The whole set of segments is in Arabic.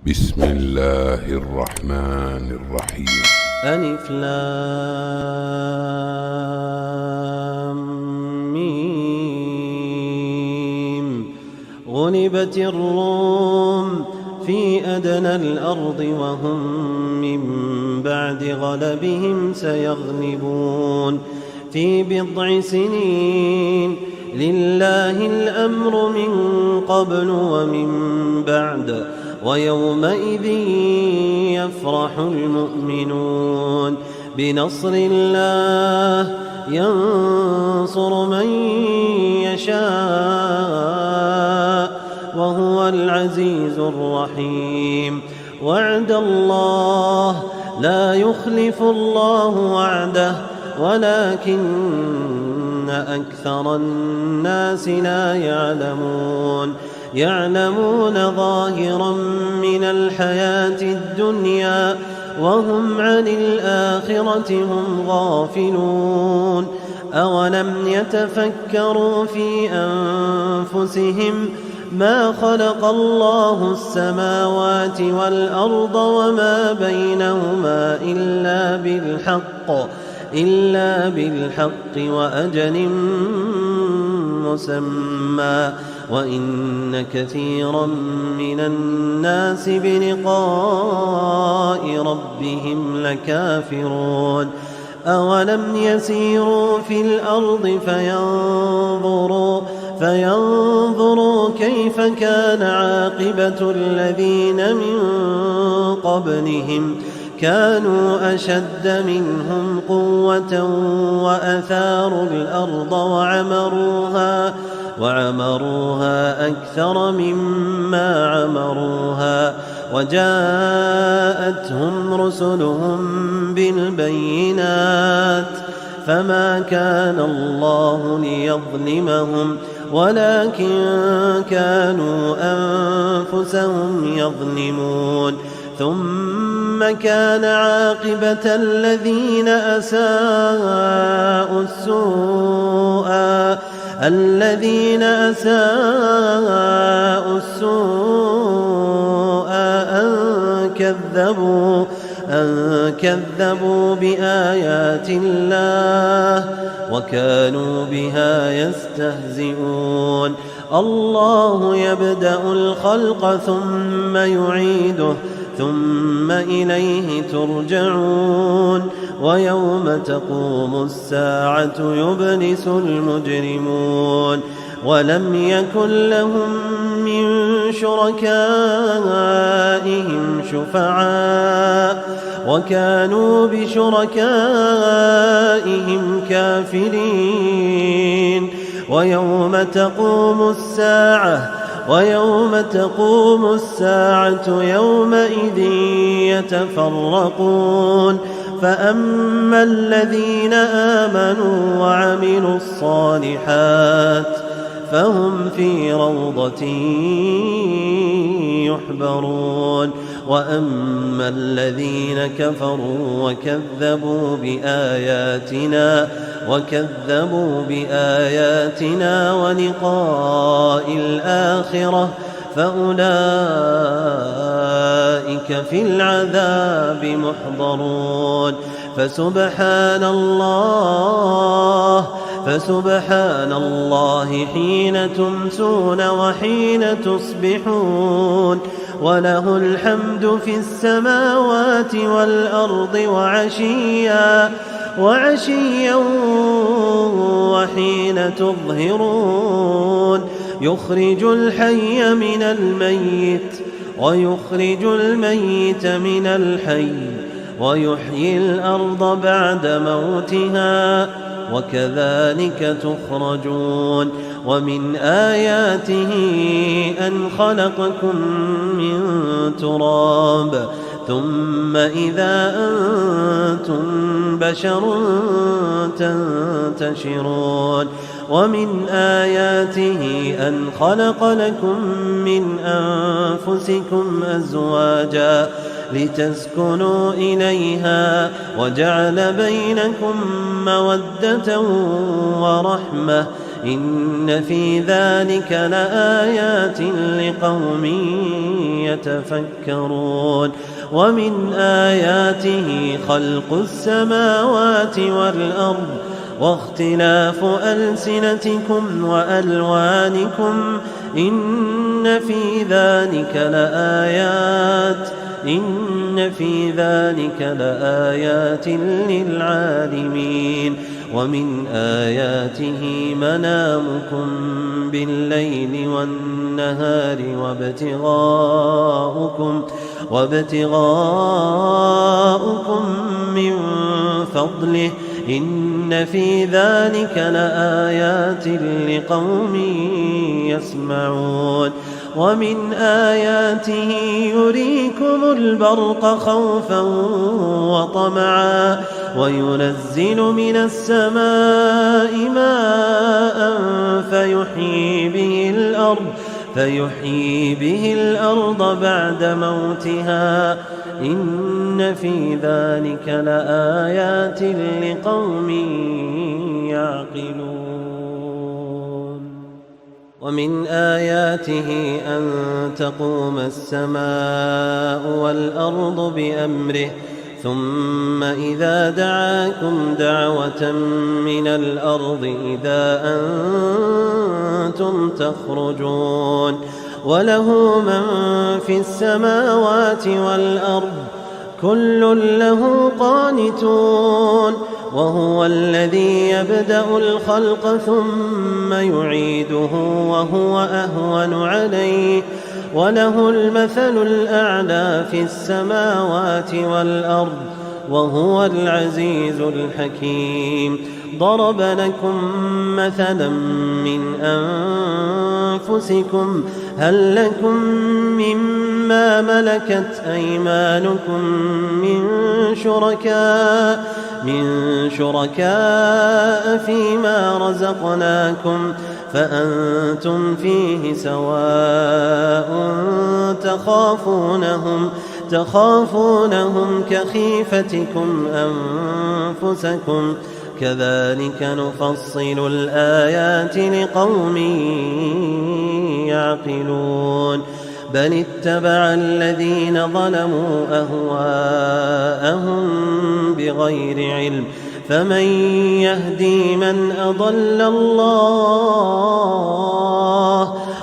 بسم الله الرحمن الرحيم. ألف لام ميم. غلبت الروم في أدنى الأرض وهم من بعد غلبهم سيغلبون في بضع سنين. لله الأمر من قبل ومن بعد ويومئذ يفرح المؤمنون بنصر الله ينصر من يشاء وهو العزيز الرحيم. وعد الله لا يخلف الله وعده ولكن أكثر الناس لا يعلمون ظاهرا من الحياة الدنيا وهم عن الآخرة هم غافلون. أولم يتفكروا في أنفسهم ما خلق الله السماوات والأرض وما بينهما إلا بالحق وأجل مسمى وإن كثيرا من الناس بلقاء ربهم لكافرون. أولم يسيروا في الأرض فينظروا كيف كان عاقبة الذين من قبلهم كانوا أشد منهم قوة وأثاروا الأرض وعمروها أكثر مما عمروها وجاءتهم رسلهم بالبينات فما كان الله ليظلمهم ولكن كانوا أنفسهم يظلمون. ثم كان عاقبة الذين أساءوا السوء أن كذبوا بآيات الله وكانوا بها يستهزئون. الله يبدأ الخلق ثم يعيده ثم إليه ترجعون. ويوم تقوم الساعة يبلس المجرمون ولم يكن لهم من شركائهم شفعاء وكانوا بشركائهم كافرين. ويوم تقوم الساعة يومئذ يتفرقون فأما الذين آمنوا وعملوا الصالحات فهم في روضة يحبرون. وأما الذين كفروا وكذبوا بآياتنا ولقاء الآخرة فأولئك في العذاب محضرون. فسبحان الله حين تمسون وحين تصبحون وله الحمد في السماوات والأرض وعشيا وحين تظهرون. يخرج الحي من الميت ويخرج الميت من الحي ويحيي الأرض بعد موتها وكذلك تخرجون. ومن آياته أن خلقكم من تراب ثم إذا أنتم بشر تنتشرون. ومن آياته أن خلق لكم من أنفسكم أزواجا لتسكنوا إليها وجعل بينكم مودة ورحمة إن في ذلك لآيات لقوم يتفكرون ومن آياته خلق السماوات والأرض واختلاف ألسنتكم وألوانكم إن في ذلك لآيات للعالمين ومن آياته منامكم بالليل والنهار وابتغاؤكم من فضله إن في ذلك لآيات لقوم يسمعون ومن آياته يريكم البرق خوفا وطمعا وينزل من السماء ماء فيحيي به الأرض بعد موتها إن في ذلك لآيات لقوم يعقلون ومن آياته أن تقوم السماء والأرض بأمره ثم إذا دعاكم دعوة من الأرض إذا أنتم تخرجون وله من في السماوات والأرض كل له قانتون وهو الذي يبدأ الخلق ثم يعيده وهو أهون عليه وله المثل الأعلى في السماوات والأرض وهو العزيز الحكيم ضرب لكم مثلا من أنفسكم هل لكم مما ملكت أيمانكم من شركاء فيما رزقناكم فأنتم فيه سواء تخافونهم كخيفتكم أنفسكم كذلك نفصل الآيات لقوم يعقلون بل اتبع الذين ظلموا أهواءهم بغير علم فمن يهدي من أضل الله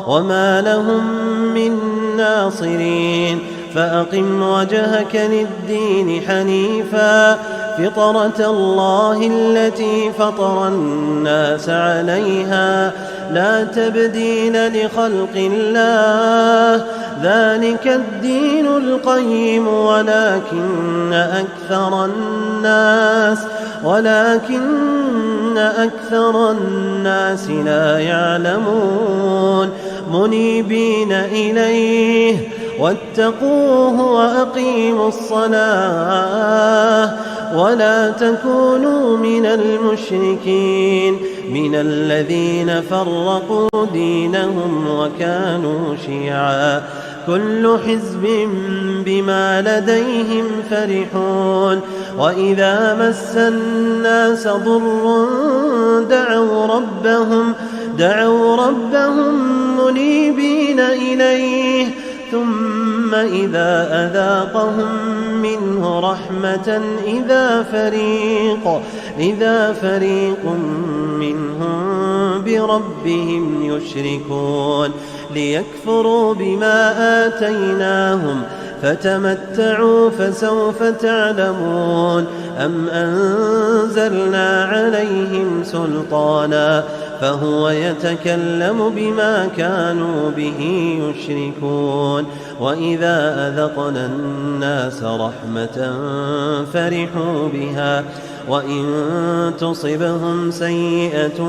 وما لهم من ناصرين فأقم وجهك للدين حنيفا فطرة الله التي فطر الناس عليها لا تبديل لخلق الله ذلك الدين القيم ولكن أكثر الناس لا يعلمون منيبين إليه واتقوه وأقيموا الصلاة ولا تكونوا من المشركين من الذين فرقوا دينهم وكانوا شيعا كل حزب بما لديهم فرحون وإذا مس الناس ضر دعوا ربهم منيبين إليه ثم إذا أذاقهم منه رحمة إذا فريق منهم بربهم يشركون ليكفروا بما آتيناهم فتمتعوا فسوف تعلمون أم أنزلنا عليهم سلطانا فهو يتكلم بما كانوا به يشركون وإذا أذقنا الناس رحمة فرحوا بها وإن تصبهم سيئة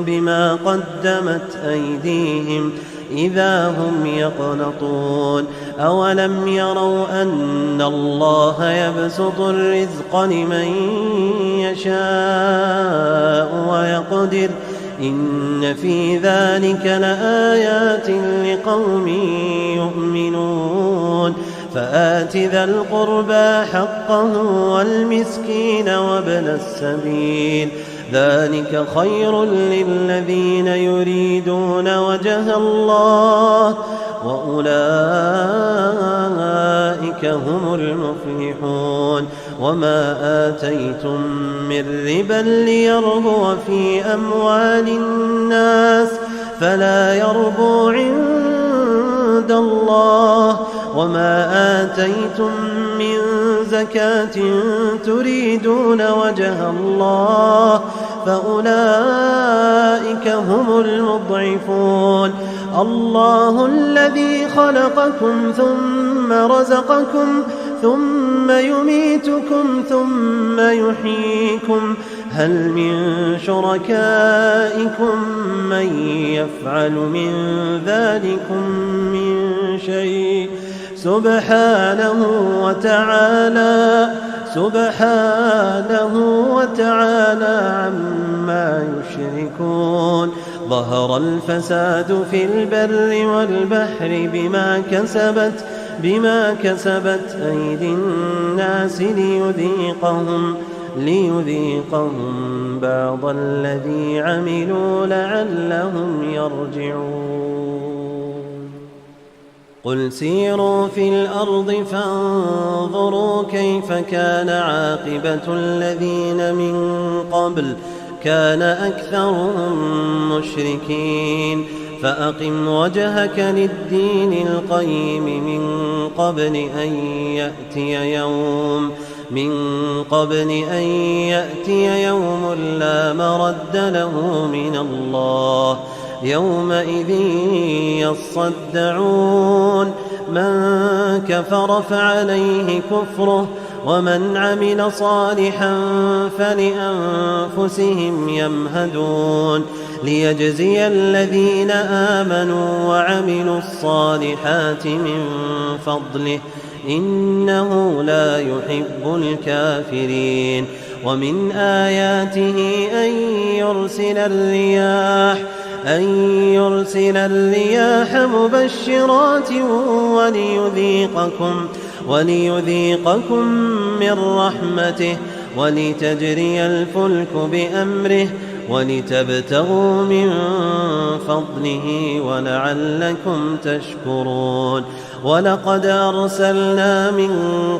بما قدمت أيديهم إذا هم يقنطون أولم يروا أن الله يبسط الرزق لمن يشاء ويقدر إن في ذلك لآيات لقوم يؤمنون فآت ذا القربى حقه والمسكين وابن السبيل ذلك خير للذين يريدون وجه الله وأولئك هم المفلحون وما آتيتم من ربا ليربو في أموال الناس فلا يربو عند الله وما آتيتم من زكاة تريدون وجه الله فأولئك هم المضعفون الله الذي خلقكم ثم رزقكم ثم يميتكم ثم يحييكم هل من شركائكم من يفعل من ذلكم من شيء سبحانه وتعالى عما يشركون ظهر الفساد في البر والبحر بما كسبت أيدي الناس ليذيقهم بعض الذي عملوا لعلهم يرجعون قل سيروا في الأرض فانظروا كيف كان عاقبة الذين من قبل كان أكثرهم مشركين فأقم وجهك للدين القيم من قبل أن يأتي يوم لا مرد له من الله يومئذ يصدعون من كفر فعليه كفره ومن عمل صالحا فلأنفسهم يمهدون ليجزي الذين آمنوا وعملوا الصالحات من فضله إنه لا يحب الكافرين ومن آياته أن يرسل الرياح مبشرات وليذيقكم من رحمته ولتجري الفلك بأمره ولتبتغوا من فضله ولعلكم تشكرون ولقد أرسلنا من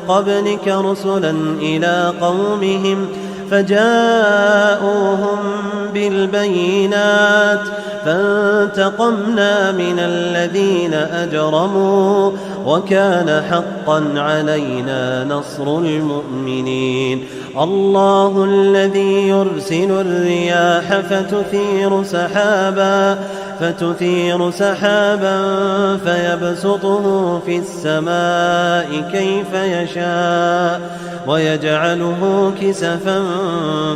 قبلك رسلا إلى قومهم فجاءوهم بالبينات فانتقمنا من الذين أجرموا وكان حقا علينا نصر المؤمنين الله الذي يرسل الرياح فتثير سحابا فيبسطه في السماء كيف يشاء ويجعله كسفا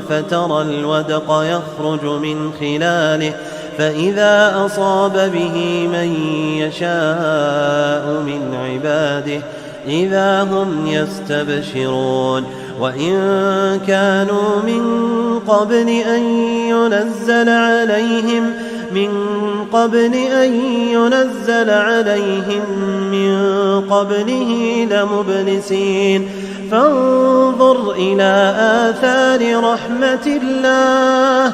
فترى الودق يخرج من خلاله فإذا أصاب به من يشاء من عباده إذا هم يستبشرون وإن كانوا من قبل أن ينزل عليهم من قبله لمبلسين فانظر إلى آثار رحمة الله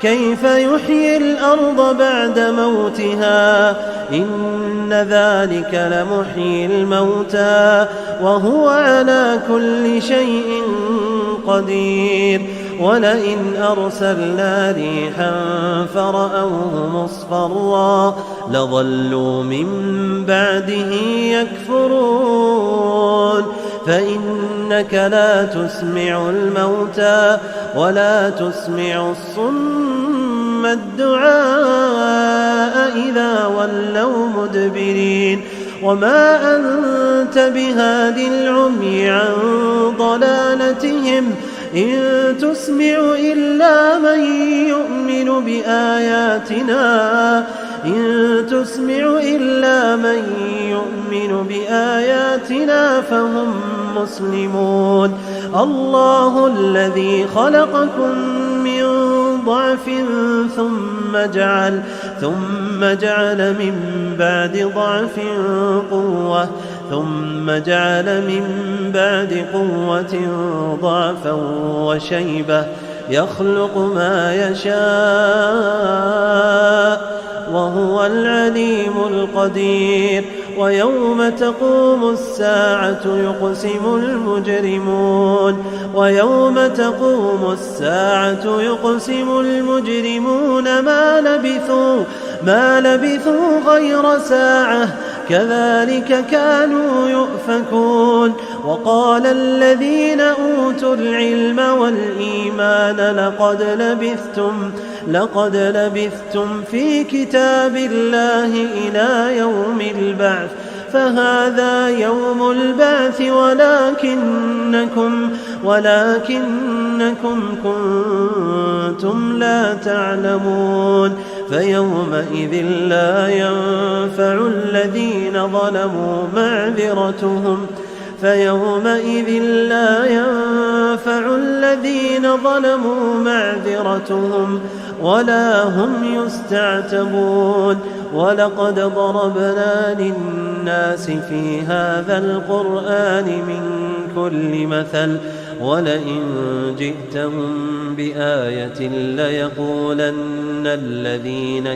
كيف يحيي الأرض بعد موتها إن ذلك لمحيي الموتى وهو على كل شيء قدير ولئن أرسلنا ريحا فرأوه مصفرا لظلوا من بعده يكفرون فإنك لا تسمع الموتى ولا تسمع الصم الدعاء إذا ولوا مدبرين وما أنت بهاد العمي عن ضلالتهم إن تسمع إلا من يؤمن بآياتنا فهم مسلمون الله الذي خلقكم من ضعف ثم جعل من بعد ضعف قوة ثم جعل من بعد قوة ضعفا وشيبة يخلق ما يشاء وهو العليم القدير. ويوم تقوم الساعة يقسم المجرمون ما لبثوا غير ساعة كذلك كانوا يؤفكون. وقال الذين أوتوا العلم والإيمان لقد لبثتم في كتاب الله إلى يوم البعث فهذا يوم البعث ولكنكم كنتم لا تعلمون. فيومئذ لا ينفع الذين ظلموا معذرتهم ولا هم يستعتبون. ولقد ضربنا للناس في هذا القرآن من كل مثل ولئن جئتهم بآية ليقولن الذين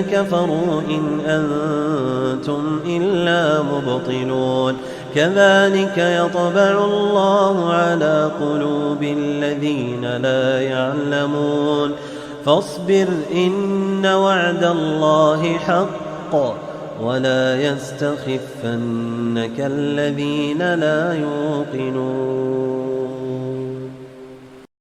كفروا إن أنتم إلا مبطلون. كذلك يطبع الله على قلوب الذين لا يعلمون. فاصبر إن وعد الله حق ولا يستخفنك الذين لا يوقنون.